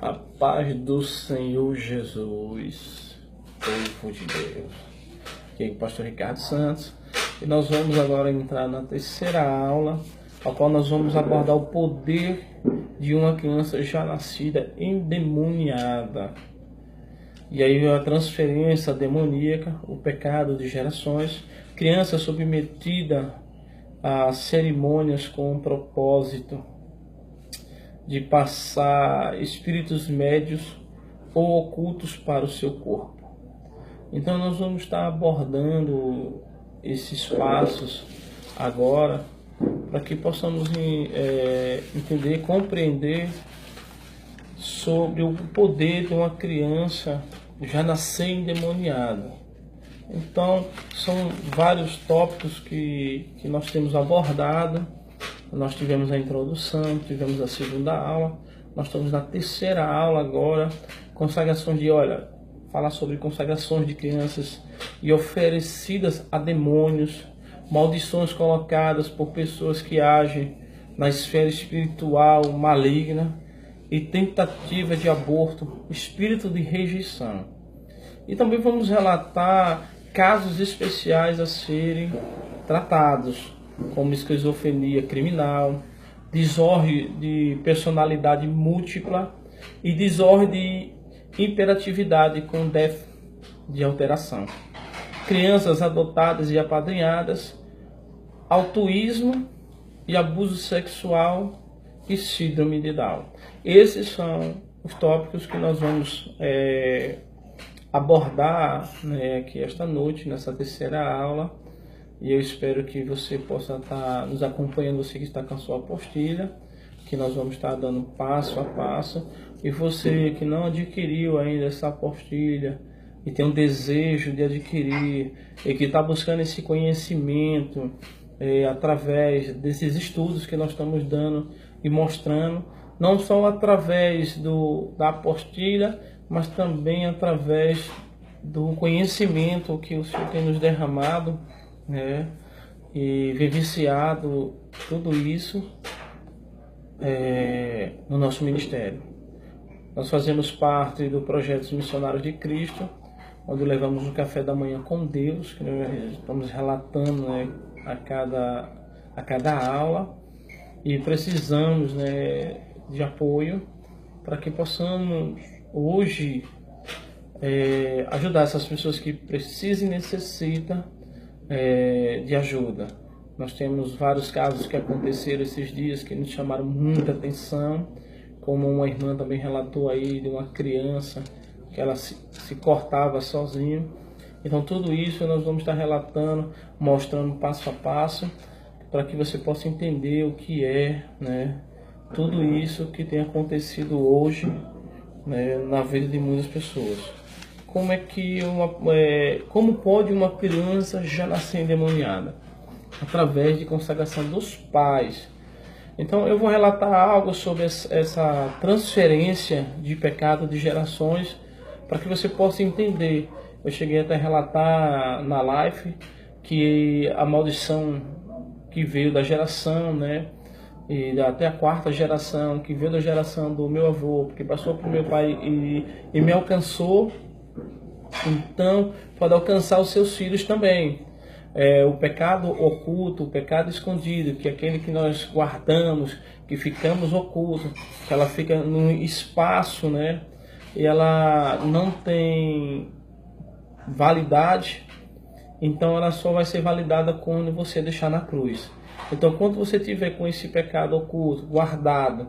A paz do Senhor Jesus, povo de Deus. Aqui é o pastor Ricardo Santos e nós vamos agora entrar na terceira aula, a qual nós vamos abordar o poder de uma criança já nascida endemoniada. E aí a transferência demoníaca, o pecado de gerações, criança submetida a cerimônias com o propósito de passar espíritos médios ou ocultos para o seu corpo. Então nós vamos estar abordando esses passos agora para que possamos entender, compreender sobre o poder de uma criança já nascer endemoniada. Então são vários tópicos que nós temos abordado. Nós tivemos a introdução, tivemos a segunda aula, nós estamos na terceira aula agora, consagrações falar sobre consagrações de crianças e oferecidas a demônios, maldições colocadas por pessoas que agem na esfera espiritual maligna e tentativa de aborto, espírito de rejeição. E também vamos relatar casos especiais a serem tratados, como esquizofrenia criminal, desordem de personalidade múltipla e desordem de hiperatividade com déficit de alteração. Crianças adotadas e apadrinhadas, autismo e abuso sexual e síndrome de Down. Esses são os tópicos que nós vamos abordar aqui esta noite, nessa terceira aula. E eu espero que você possa estar nos acompanhando, você que está com a sua apostila, que nós vamos estar dando passo a passo. E você que não adquiriu ainda essa apostila e tem um desejo de adquirir e que está buscando esse conhecimento através desses estudos que nós estamos dando e mostrando, não só através da apostila, mas também através do conhecimento que o Senhor tem nos derramado, e vivenciado tudo isso no nosso ministério. Nós fazemos parte do projeto Missionários de Cristo, onde levamos um café da manhã com Deus, que nós estamos relatando a cada aula, e precisamos de apoio para que possamos hoje ajudar essas pessoas que precisam e necessitam de ajuda. Nós temos vários casos que aconteceram esses dias que nos chamaram muita atenção, como uma irmã também relatou aí de uma criança que ela se cortava sozinha. Então tudo isso nós vamos estar relatando, mostrando passo a passo, para que você possa entender o que tudo isso que tem acontecido hoje na vida de muitas pessoas. Como pode uma criança já nascer endemoniada? Através de consagração dos pais. Então eu vou relatar algo sobre essa transferência de pecado de gerações, para que você possa entender. Eu cheguei até a relatar na live que a maldição que veio da geração, e até a quarta geração, que veio da geração do meu avô, que passou para o meu pai e me alcançou, então pode alcançar os seus filhos também. O pecado oculto, o pecado escondido, que é aquele que nós guardamos, que ficamos ocultos, que ela fica num espaço, e ela não tem validade, então ela só vai ser validada quando você deixar na cruz. Então quando você tiver com esse pecado oculto, guardado,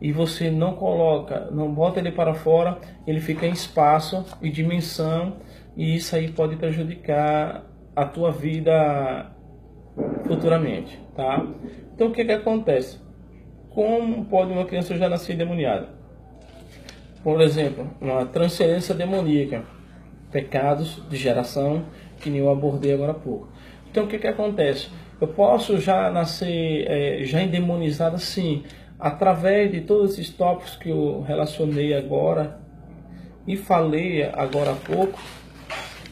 e você não bota ele para fora, ele fica em espaço e dimensão, e isso aí pode prejudicar a tua vida futuramente, tá? Então o que acontece? Como pode uma criança já nascer endemoniada? Por exemplo, uma transferência demoníaca, pecados de geração, que nem eu abordei agora há pouco. Então o que acontece? Eu posso já nascer já endemonizado, sim, através de todos esses tópicos que eu relacionei agora e falei agora há pouco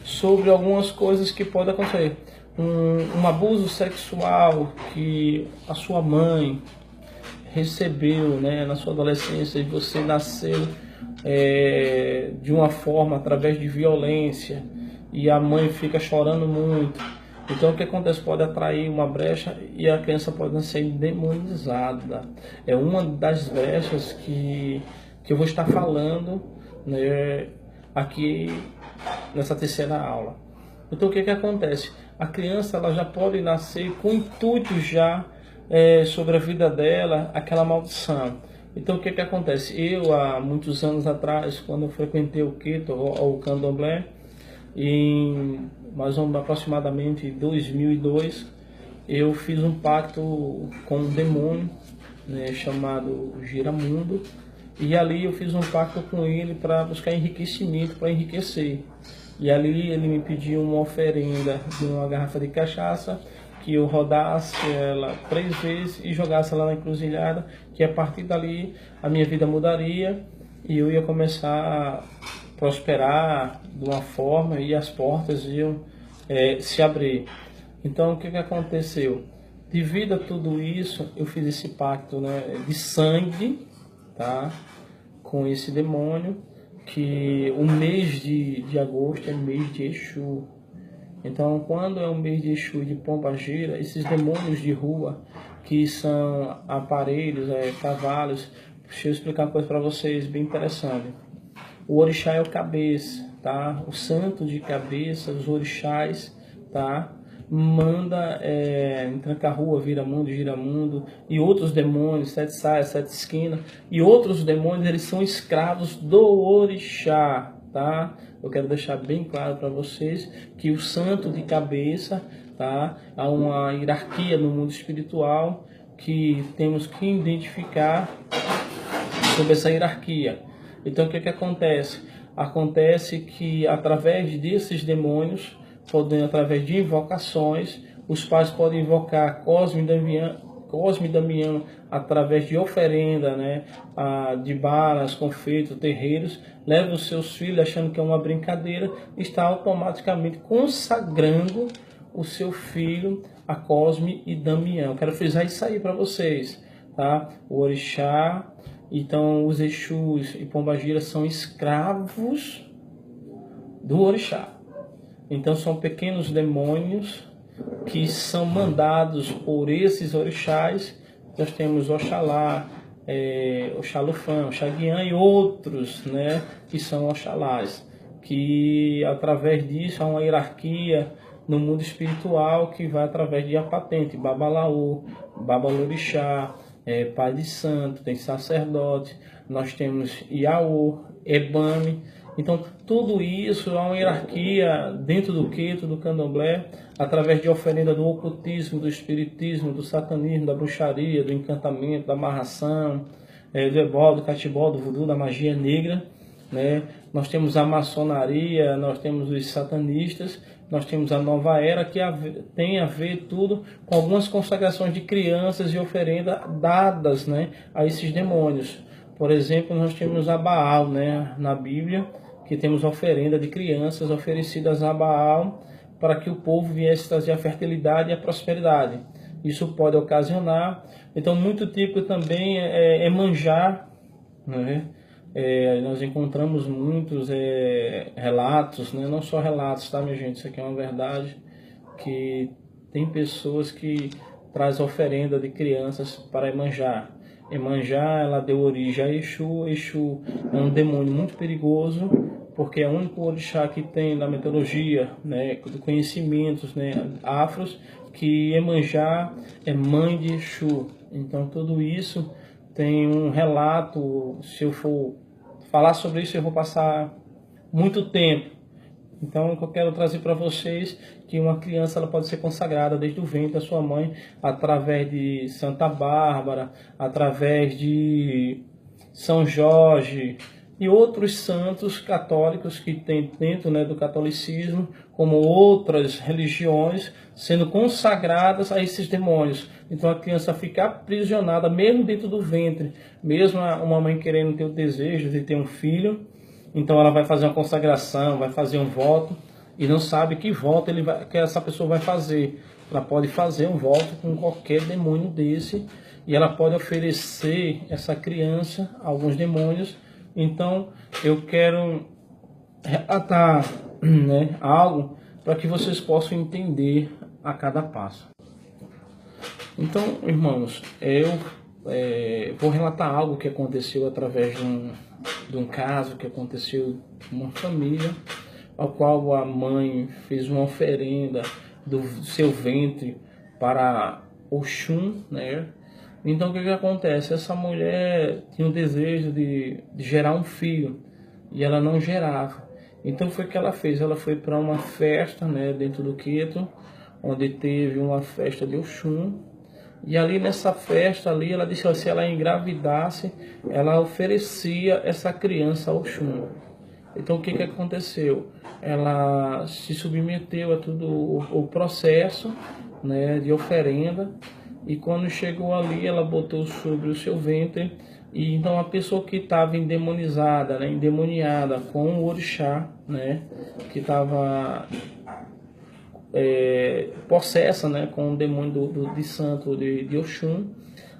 sobre algumas coisas que podem acontecer. Um abuso sexual que a sua mãe recebeu, né, na sua adolescência, e você nasceu de uma forma através de violência e a mãe fica chorando muito. Então o que acontece? Pode atrair uma brecha e a criança pode ser demonizada. É uma das brechas que eu vou estar falando, né, aqui nessa terceira aula. Então o que acontece? A criança ela já pode nascer com intuito já sobre a vida dela, aquela maldição. Então o que acontece? Eu, há muitos anos atrás, quando eu frequentei o Keto ou o Candomblé, em mais ou menos aproximadamente 2002, eu fiz um pacto com um demônio, né, chamado Giramundo, e ali eu fiz um pacto com ele para buscar enriquecimento, para enriquecer. E ali ele me pediu uma oferenda de uma garrafa de cachaça, que eu rodasse ela 3 vezes e jogasse ela na encruzilhada, que a partir dali a minha vida mudaria e eu ia começar a prosperar de uma forma e as portas iam se abrir. Então o que aconteceu? Devido a tudo isso, eu fiz esse pacto, né, de sangue, tá, com esse demônio, que o mês de agosto é mês de Exu. Então, quando é o mês de Exu, de Pombagira, esses demônios de rua, que são aparelhos, cavalos, deixa eu explicar uma coisa para vocês bem interessante. O orixá é o cabeça, tá? O santo de cabeça, os orixás, tá? Manda em Tranca-Rua, Viramundo, Giramundo e outros demônios, Sete Saias, Sete Esquinas, e outros demônios, eles são escravos do orixá, tá? Eu quero deixar bem claro para vocês que o santo de cabeça, tá? Há uma hierarquia no mundo espiritual que temos que identificar sobre essa hierarquia. Então o que acontece? Acontece que através desses demônios, através de invocações, os pais podem invocar Cosme e Damião através de oferenda, né, de balas, confeitos, terreiros, leva os seus filhos achando que é uma brincadeira, está automaticamente consagrando o seu filho a Cosme e Damião. Quero frisar isso aí para vocês, tá? O orixá, então os Exus e Pombagira são escravos do orixá. Então são pequenos demônios que são mandados por esses orixás. Nós temos Oxalá, Oxalufã, Oxaguiã e outros, né, que são Oxalás, que através disso há uma hierarquia no mundo espiritual que vai através de apatente, Babalaô, Babalorixá, Pai de Santo, tem sacerdote, nós temos Iaô, Ebame. Então, tudo isso é uma hierarquia dentro do Keto, do Candomblé, através de oferenda do ocultismo, do espiritismo, do satanismo, da bruxaria, do encantamento, da amarração, do ebó, do catimbó, do voodoo, da magia negra, né? Nós temos a maçonaria, nós temos os satanistas, nós temos a nova era, que tem a ver tudo com algumas consagrações de crianças e oferenda dadas, né, a esses demônios. Por exemplo, nós temos a Baal, né, na Bíblia, que temos oferenda de crianças oferecidas a Baal para que o povo viesse trazer a fertilidade e a prosperidade. Isso pode ocasionar. Então, muito típico também é manjar, né? Nós encontramos muitos relatos, né? Não só relatos, tá, minha gente? Isso aqui é uma verdade, que tem pessoas que trazem oferenda de crianças para Emanjá. Emanjá, ela deu origem a Exu. Exu é um demônio muito perigoso, porque é o único orixá que tem na mitologia, né, de conhecimentos, né, afros, que Emanjá é mãe de Exu. Então tudo isso tem um relato. Se eu for falar sobre isso, eu vou passar muito tempo. Então, eu quero trazer para vocês que uma criança ela pode ser consagrada desde o ventre da sua mãe, através de Santa Bárbara, através de São Jorge e outros santos católicos que tem dentro, né, do catolicismo, como outras religiões, sendo consagradas a esses demônios. Então a criança fica aprisionada mesmo dentro do ventre, mesmo uma mãe querendo ter o desejo de ter um filho, então ela vai fazer uma consagração, vai fazer um voto e não sabe que voto que essa pessoa vai fazer. ela pode fazer um voto com qualquer demônio desse, e ela pode oferecer essa criança a alguns demônios. Então eu quero relatar, né, algo para que vocês possam entender a cada passo. Então, irmãos, eu vou relatar algo que aconteceu através de um caso que aconteceu com uma família, ao qual a mãe fez uma oferenda do seu ventre para Oxum, né? Então o que acontece? Essa mulher tinha o desejo de gerar um filho e ela não gerava. Então foi o que ela fez. Ela foi para uma festa, né, dentro do Queto, onde teve uma festa de Oxum. E ali nessa festa ali, ela disse que se ela engravidasse, ela oferecia essa criança ao Oxum. Então o que aconteceu? Ela se submeteu a todo o processo, né, de oferenda, e quando chegou ali, ela botou sobre o seu ventre, e então a pessoa que estava endemonizada, né, endemoniada com o orixá, né, que estava possessa, né, com o demônio de santo de Oxum,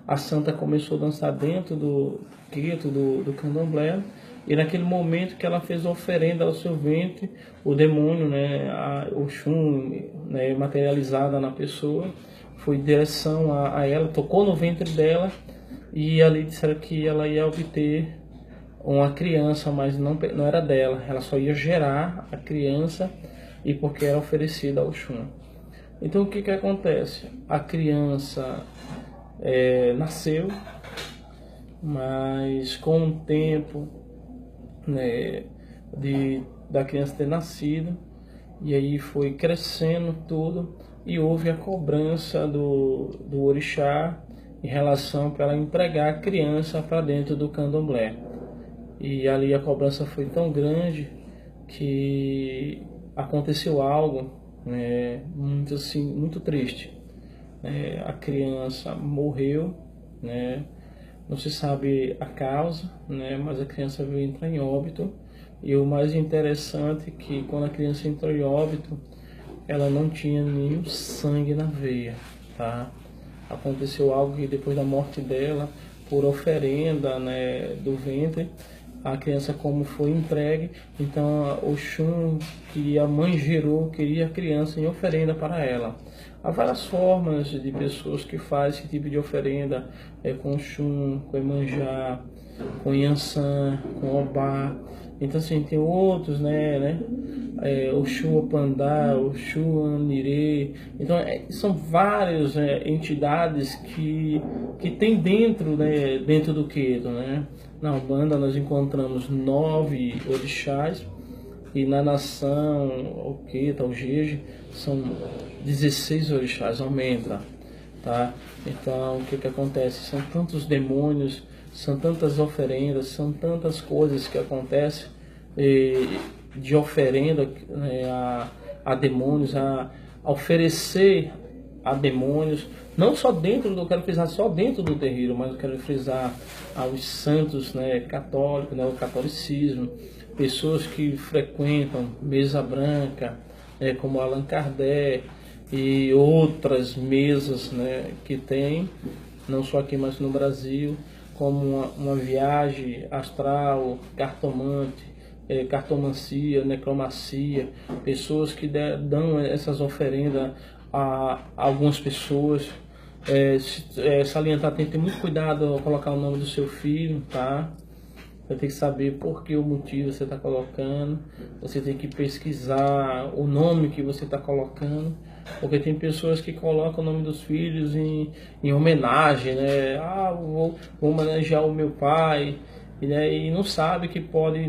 a santa começou a dançar dentro do Queto, do candomblé. E naquele momento que ela fez a oferenda ao seu ventre, o demônio, né, a Oxum, né, materializada na pessoa, foi em direção a ela, tocou no ventre dela, e ali disseram que ela ia obter uma criança, mas não era dela, ela só ia gerar a criança, e porque era oferecida ao Oxum. Então o que acontece? A criança nasceu, mas com o tempo, né, da criança ter nascido, e aí foi crescendo tudo, e houve a cobrança do orixá em relação para ela entregar a criança para dentro do candomblé. E ali a cobrança foi tão grande que aconteceu algo, né, muito assim, muito triste. A criança morreu, né, não se sabe a causa, né, mas a criança veio entrar em óbito. E o mais interessante é que quando a criança entrou em óbito, ela não tinha nenhum sangue na veia, tá? Aconteceu algo que depois da morte dela, por oferenda, né, do ventre, a criança como foi entregue, então o Oxum que a mãe gerou queria a criança em oferenda para ela. Há várias formas de pessoas que fazem esse tipo de oferenda, com Oxum, com Emanjá, com Yansan, com Obá. Então assim, tem outros, né? Oxum Opandá, Oxum Anirê. Então são várias entidades que tem dentro, né, dentro do Queto, né? Na Umbanda nós encontramos 9 orixás, e na nação, o Queto, o Jeje, são 16 orixás, aumenta, tá? Então o que acontece? São tantos demônios, são tantas oferendas, são tantas coisas que acontecem de oferenda, né, a demônios, a oferecer a demônios, não só dentro do, eu quero frisar só dentro do terreiro, mas eu quero frisar aos santos, né, católicos, né, o catolicismo, pessoas que frequentam mesa branca, como Allan Kardec e outras mesas, né, que tem, não só aqui, mas no Brasil, como uma viagem astral, cartomante, cartomancia, necromancia, pessoas que dão essas oferendas a algumas pessoas. Salientar, tem que ter muito cuidado ao colocar o nome do seu filho, tá? Você tem que saber por que o motivo você está colocando, você tem que pesquisar o nome que você está colocando, porque tem pessoas que colocam o nome dos filhos em homenagem, né? Vou homenagear o meu pai, e não sabe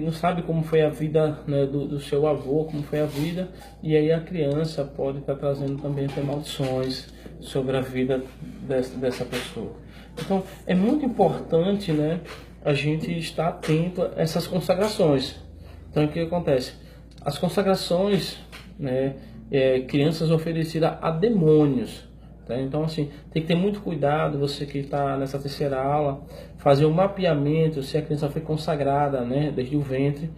não sabe como foi a vida, né, do seu avô, como foi a vida, e aí a criança pode estar trazendo também até maldições sobre a vida dessa pessoa. Então é muito importante, né, a gente estar atento a essas consagrações. Então o que acontece? As consagrações, né, crianças oferecidas a demônios. Então assim, tem que ter muito cuidado, você que está nessa terceira aula, fazer um mapeamento se a criança foi consagrada, né, desde o ventre.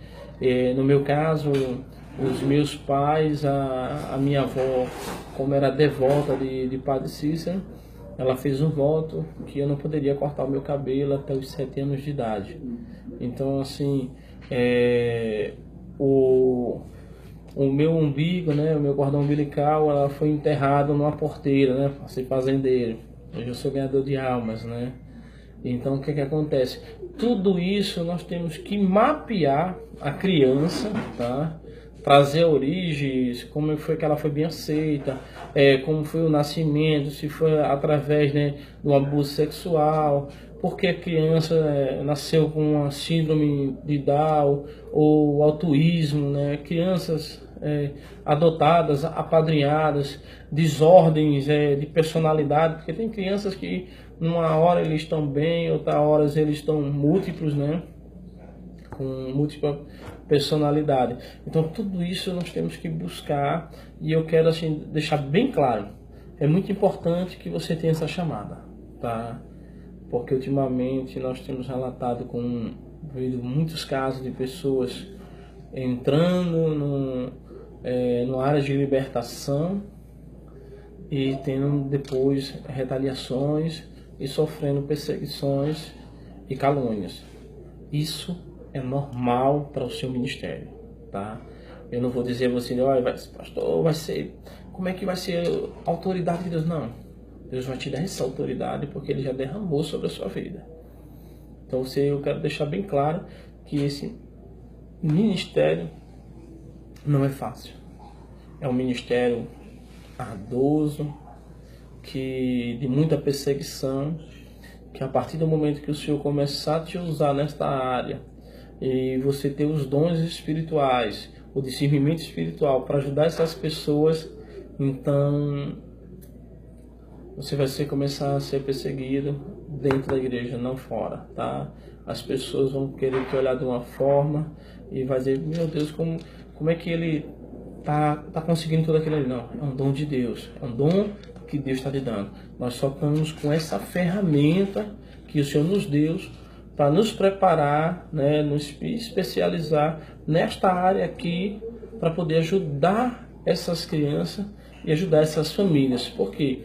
No meu caso, Os meus pais, a minha avó, como era devota de Padre Cícero, ela fez um voto que eu não poderia cortar o meu cabelo até os 7 anos de idade. Então, assim, o meu umbigo, né, o meu cordão umbilical, ela foi enterrado numa porteira, né, para ser fazendeiro. Hoje eu sou ganhador de almas, né. Então, o que acontece? Tudo isso nós temos que mapear a criança, tá? Trazer origens, como foi que ela foi bem aceita, como foi o nascimento, se foi através, né, de um abuso sexual, porque a criança nasceu com uma síndrome de Down ou autismo, né? Crianças adotadas, apadrinhadas, desordens de personalidade, porque tem crianças que numa hora eles estão bem, outra hora eles estão múltiplos, né? Com múltipla personalidade. Então tudo isso nós temos que buscar, e eu quero assim deixar bem claro, é muito importante que você tenha essa chamada, tá? Porque ultimamente nós temos relatado muitos casos de pessoas entrando numa área de libertação e tendo depois retaliações e sofrendo perseguições e calúnias. Isso é normal para o seu ministério, tá? Eu não vou dizer a você, olha, pastor, vai ser, como é que vai ser a autoridade de Deus? Não, Deus vai te dar essa autoridade porque Ele já derramou sobre a sua vida. Então eu quero deixar bem claro que esse ministério não é fácil. É um ministério ardoso, de muita perseguição, que a partir do momento que o Senhor começar a te usar nesta área e você ter os dons espirituais, o discernimento espiritual para ajudar essas pessoas, então você vai começar a ser perseguido dentro da igreja, não fora, tá? As pessoas vão querer te olhar de uma forma e vai dizer, meu Deus, como é que ele tá conseguindo tudo aquilo ali? Não, é um dom de Deus, é um dom que Deus está lhe dando. Nós só estamos com essa ferramenta que o Senhor nos deu para nos preparar, né, nos especializar nesta área aqui para poder ajudar essas crianças e ajudar essas famílias. Porque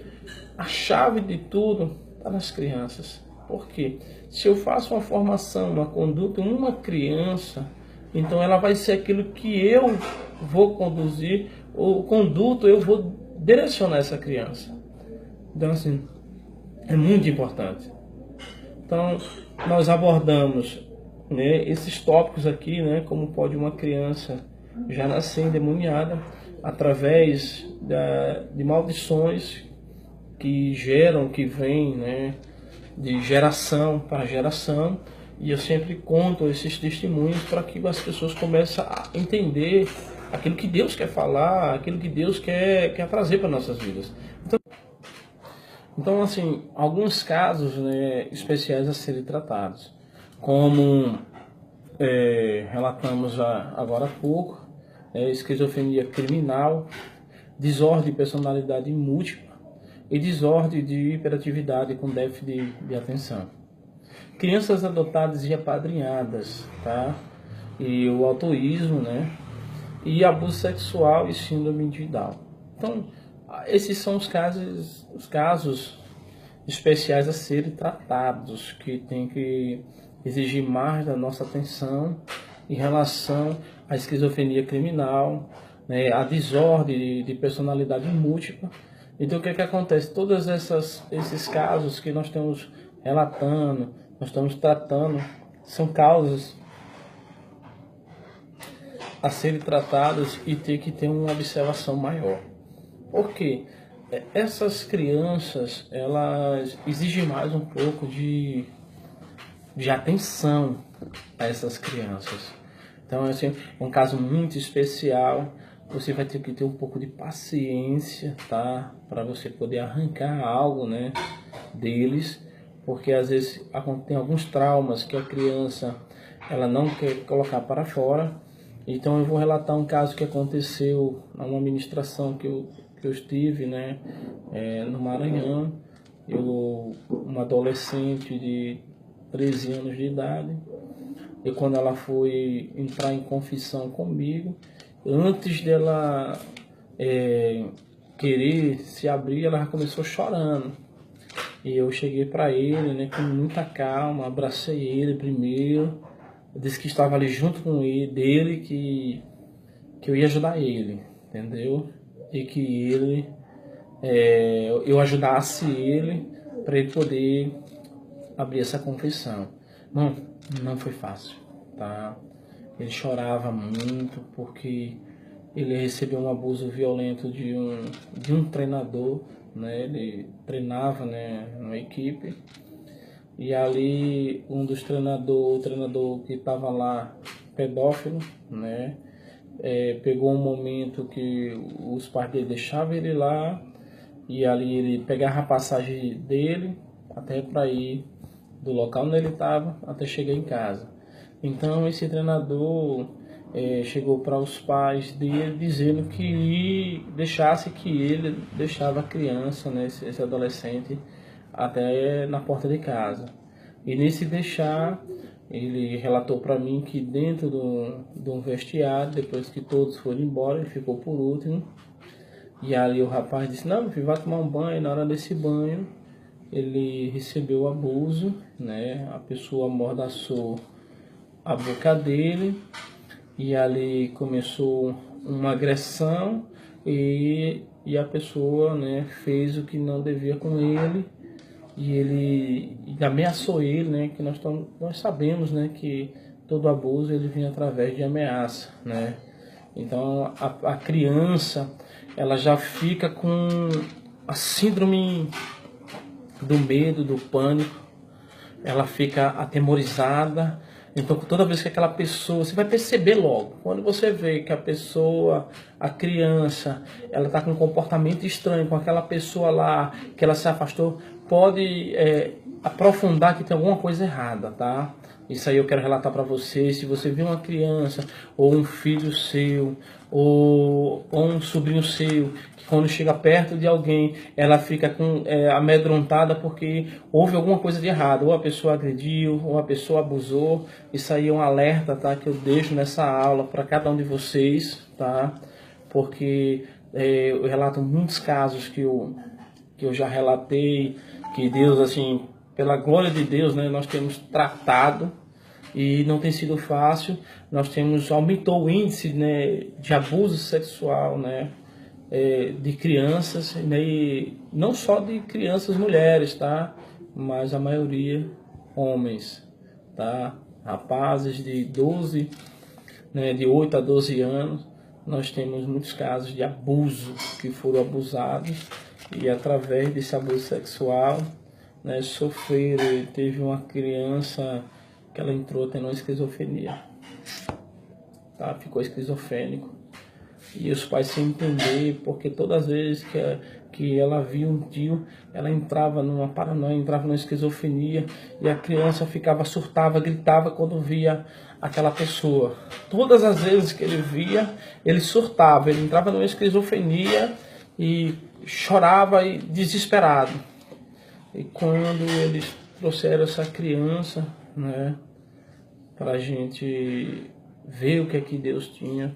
a chave de tudo está nas crianças. Porque se eu faço uma formação, uma conduta em uma criança, então ela vai ser aquilo que eu vou conduzir, o conduto eu vou direcionar essa criança. Então, assim, é muito importante. Então, nós abordamos, né, esses tópicos aqui, né, como pode uma criança já nascer endemoniada através de maldições que vêm, né, de geração para geração. E eu sempre conto esses testemunhos para que as pessoas comecem a entender aquilo que Deus quer falar, aquilo que Deus quer trazer para nossas vidas. Então, assim, alguns casos, né, especiais a serem tratados, como relatamos agora há pouco, esquizofrenia criminal, desordem de personalidade múltipla e desordem de hiperatividade com déficit de atenção. Crianças adotadas e apadrinhadas, tá? E o autismo, né? E abuso sexual e síndrome de Down. Então, esses são os casos especiais a serem tratados, que tem que exigir mais da nossa atenção em relação à esquizofrenia criminal, né, a desordem de personalidade múltipla. Então, o que acontece? Todos esses casos que nós estamos relatando, nós estamos tratando, são causas a serem tratadas e ter que ter uma observação maior. Por quê? Essas crianças, elas exigem mais um pouco de atenção a essas crianças. Então, assim, é um caso muito especial. Você vai ter que ter um pouco de paciência, tá? Para você poder arrancar algo, né, deles, porque às vezes tem alguns traumas que a criança ela não quer colocar para fora. Então eu vou relatar um caso que aconteceu numa ministração que eu estive, né, no Maranhão. Uma adolescente de 13 anos de idade, e quando ela foi entrar em confissão comigo, Antes dela querer se abrir, ela já começou chorando. E eu cheguei para ele, né, com muita calma, abracei ele primeiro, disse que estava ali junto com ele, dele, que eu ia ajudar ele, entendeu? E que eu ajudasse ele para ele poder abrir essa confissão. Não foi fácil, tá? Ele chorava muito porque ele recebeu um abuso violento de um treinador, né? Ele treinava, né, numa equipe, e ali o treinador que estava lá, pedófilo, né? Pegou um momento que os pais dele deixavam ele lá, e ali ele pegava a passagem dele até para ir do local onde ele estava até chegar em casa. Então esse treinador chegou para os pais dele dizendo que ele deixava a criança, né, esse adolescente, até na porta de casa. E nesse deixar, ele relatou para mim que dentro de um vestiário, depois que todos foram embora, ele ficou por último. E ali o rapaz disse: não, meu filho, vai tomar um banho. E na hora desse banho, ele recebeu abuso, né? A pessoa amordaçou a boca dele, e ali começou uma agressão, e a pessoa, né, fez o que não devia com ele, e ele ameaçou ele, né? Que nós sabemos, né, que todo abuso ele vem através de ameaça, né? Então a criança, ela já fica com a síndrome do medo, do pânico, ela fica atemorizada. Então toda vez que aquela pessoa, você vai perceber logo, quando você vê que a pessoa, a criança, ela está com um comportamento estranho com aquela pessoa lá, que ela se afastou, pode aprofundar que tem alguma coisa errada, tá? Isso aí eu quero relatar para vocês. Se você vê uma criança, ou um filho seu, ou um sobrinho seu, que quando chega perto de alguém, ela fica amedrontada porque houve alguma coisa de errado, ou a pessoa agrediu, ou a pessoa abusou, isso aí é um alerta, tá? Que eu deixo nessa aula para cada um de vocês, tá? Porque eu relato muitos casos que eu já relatei, que Deus, assim, pela glória de Deus, né, nós temos tratado, e não tem sido fácil. Aumentou o índice, né, de abuso sexual, né, de crianças, né, e não só de crianças mulheres, tá, mas a maioria homens, tá, rapazes de 12, né, de 8 a 12 anos. Nós temos muitos casos de abuso, que foram abusados, e através desse abuso sexual, né, sofreram. Teve uma criança que ela entrou tendo uma esquizofrenia, tá? Ficou esquizofrênico, e os pais sem entender, porque todas as vezes que ela via um tio, ela entrava numa paranoia, entrava numa esquizofrenia, e a criança surtava, gritava quando via aquela pessoa. Todas as vezes que ele via, ele surtava, ele entrava numa esquizofrenia e chorava, e desesperado. E quando eles trouxeram essa criança, né, para a gente ver o que é que Deus tinha,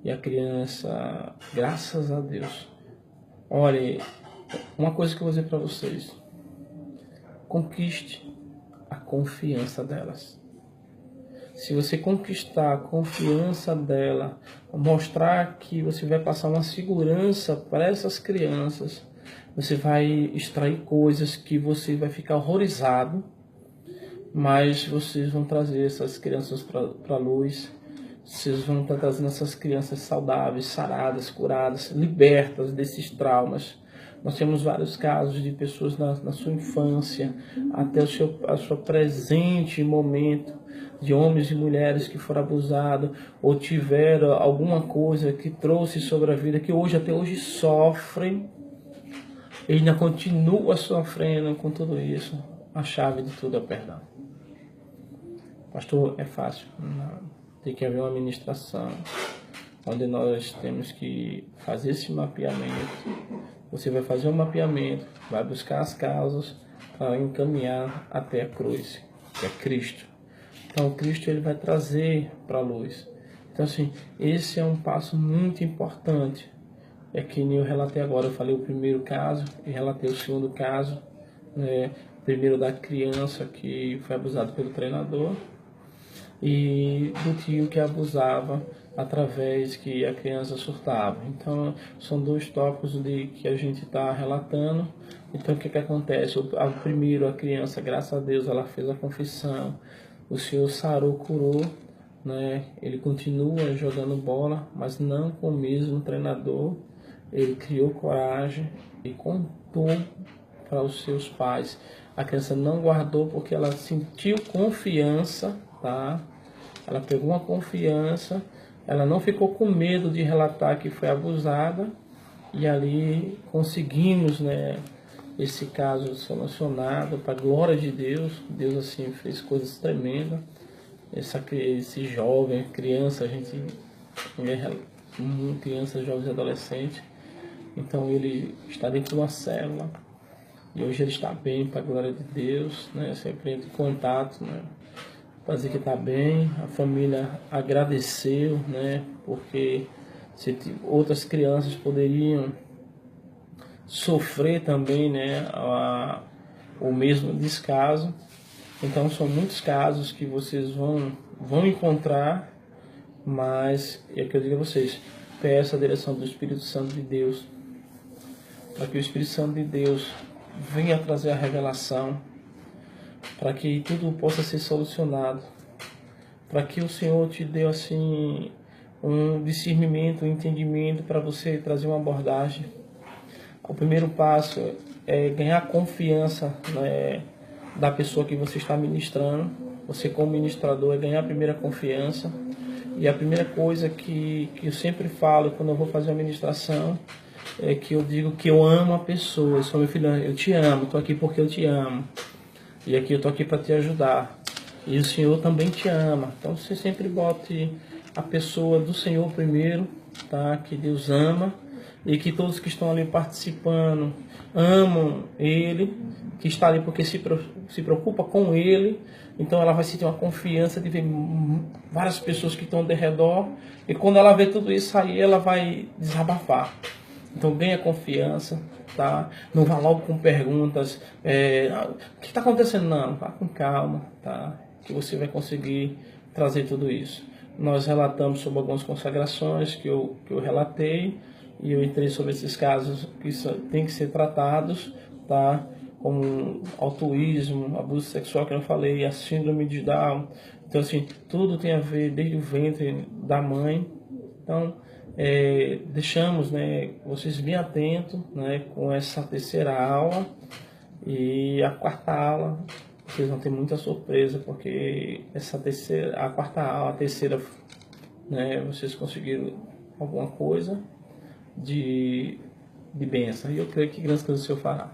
e a criança, graças a Deus, olha, uma coisa que eu vou dizer para vocês: conquiste a confiança delas. Se você conquistar a confiança dela, mostrar que você vai passar uma segurança para essas crianças, você vai extrair coisas que você vai ficar horrorizado, mas vocês vão trazer essas crianças para a luz. Vocês vão estar trazendo essas crianças saudáveis, saradas, curadas, libertas desses traumas. Nós temos vários casos de pessoas na sua infância, até o seu presente momento, de homens e mulheres que foram abusados, ou tiveram alguma coisa que trouxe sobre a vida, que até hoje sofrem, e ainda continua sofrendo com tudo isso. A chave de tudo é o perdão. Pastor, é fácil? Não. Tem que haver uma administração, onde nós temos que fazer esse mapeamento. Você vai fazer um mapeamento, vai buscar as causas para encaminhar até a cruz, que é Cristo. Então Cristo, ele vai trazer para a luz. Então, assim, esse é um passo muito importante. É que nem eu relatei agora, eu falei o primeiro caso e relatei o segundo caso, né? Primeiro da criança que foi abusada pelo treinador e do tio que abusava através que a criança surtava. Então, são dois tópicos de que a gente está relatando. Então, o que acontece? Primeiro, a criança, graças a Deus, ela fez a confissão, o Senhor sarou, curou, né? Ele continua jogando bola, mas não com o mesmo treinador. Ele criou coragem e contou para os seus pais. A criança não guardou porque ela sentiu confiança, tá? Ela pegou uma confiança, ela não ficou com medo de relatar que foi abusada, e ali conseguimos, né, esse caso solucionado para a glória de Deus. Deus assim fez coisas tremendas. Esse jovem, criança, a gente criança, jovens e adolescentes. Então ele está dentro de uma célula e hoje ele está bem, para a glória de Deus, né? Sempre entra em contato, né? Para dizer que está bem. A família agradeceu, né? Porque outras crianças poderiam sofrer também, né? O mesmo descaso. Então são muitos casos que vocês vão encontrar, mas é que eu digo a vocês, peça a direção do Espírito Santo de Deus, para que o Espírito Santo de Deus venha trazer a revelação, para que tudo possa ser solucionado, para que o Senhor te dê assim um discernimento, um entendimento para você trazer uma abordagem. O primeiro passo é ganhar confiança, né, da pessoa que você está ministrando. Você como ministrador é ganhar a primeira confiança. E a primeira coisa que eu sempre falo quando eu vou fazer uma ministração é que eu digo que eu amo a pessoa. Eu sou meu filho, eu te amo, estou aqui porque eu te amo. E aqui eu estou aqui para te ajudar. E o Senhor também te ama. Então você sempre bote a pessoa do Senhor primeiro, tá? Que Deus ama. E que todos que estão ali participando amam Ele, que está ali porque se preocupa com Ele. Então ela vai sentir uma confiança de ver várias pessoas que estão ao redor. E quando ela vê tudo isso aí, ela vai desabafar. Então ganha confiança, tá? Não vá logo com perguntas. O que está acontecendo? Não, vá com calma, tá? Que você vai conseguir trazer tudo isso. Nós relatamos sobre algumas consagrações que eu relatei. E eu entrei sobre esses casos que tem que ser tratados, tá? Como altruísmo, abuso sexual que eu falei, a síndrome de Down. Então, assim, tudo tem a ver desde o ventre da mãe. Então, deixamos, né, vocês bem atentos, né, com essa terceira aula. E a quarta aula, vocês vão ter muita surpresa, porque a quarta aula, a terceira, né, vocês conseguiram alguma coisa de bênção. E eu creio que grandes coisas o Senhor fará.